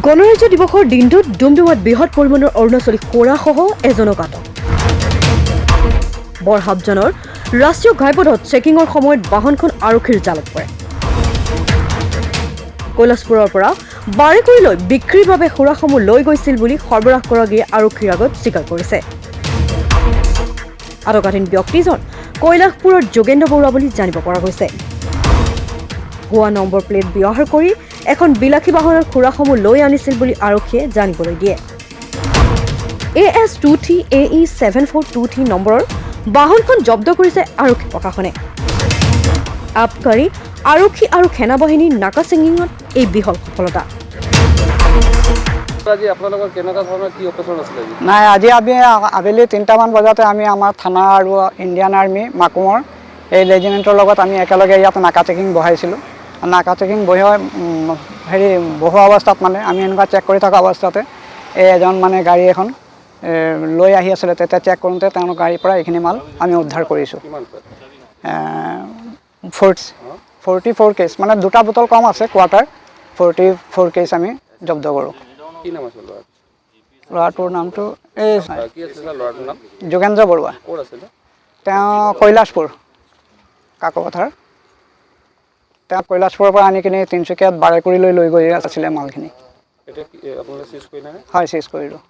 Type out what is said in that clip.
গণৰাজ্য দিৱসৰ দিনটোত ডুমডুমাত বৃহৎ পৰিমাণৰ অৰুণাচলী কোৰাসহ এজনক আটক। বৰহাবজানৰ ৰাষ্ট্ৰীয় ঘাইপথত চেকিঙৰ সময়ত বাহনখন আৰক্ষীৰ জালত পৰে। কৈলাশপুৰৰ পৰা বাৰেকুৰিলৈ বিক্ৰীৰ বাবে সুৰাসমূহ লৈ গৈছিল বুলি সৰবৰাহকাৰীয়ে আৰক্ষীৰ আগত স্বীকাৰ কৰিছে। আটকাধীন ব্যক্তিজন কৈলাশপুৰৰ যোগেন্দ্ৰ বৰুৱা বুলি জানিব পৰা গৈছে। ভুৱা নম্বৰ প্লেট ব্যৱহাৰ কৰি এখন বিলাসী বাহনৰ খুৰাসমূহ লৈ আনিছিল বুলি আৰক্ষীয়ে জানিবলৈ দিয়ে। AS23AE 7423 নম্বৰৰ বাহনখন জব্দ কৰিছে আৰক্ষী প্ৰশাসনে। আবকাৰী আৰক্ষী আৰু সেনাবাহিনীৰ নাকা চেঙিঙত এই বিহল সফলতা। নাই, আজি আমি আবেলি 3টামান বজাতে আমি আমাৰ থানা আৰু ইণ্ডিয়ান আৰ্মি মাকুমৰ এই ৰেজিমেণ্টৰ লগত আমি একেলগে ইয়াত নাকা চেকিং বহাইছিলোঁ। নাকা চেকিং বহোৱা অৱস্থাত মানে আমি এনেকুৱা চেক কৰি থকা অৱস্থাতে এজন মানে গাড়ী এখন লৈ আহি আছিলে। তেতিয়া চেক কৰোঁতে তেওঁলোকৰ গাড়ীৰ পৰা এইখিনি মাল আমি উদ্ধাৰ কৰিছোঁ। 44 কেছ, মানে 2টা বটল কম আছে কোৱাৰ্টাৰ। 44 কেছ আমি জব্দ কৰোঁ। ল'ৰাটোৰ নামটো যোগেন্দ্ৰ বৰুৱা। তেওঁ কৈলাশপুৰ কাকপথাৰ। তেওঁ কৈলাশপুৰৰ পৰা আনি কিনি তিনিচুকীয়াত বাৰেকুৰিলৈ লৈ গৈ আছিলে মালখিনি। হয়, চিজ কৰিলোঁ।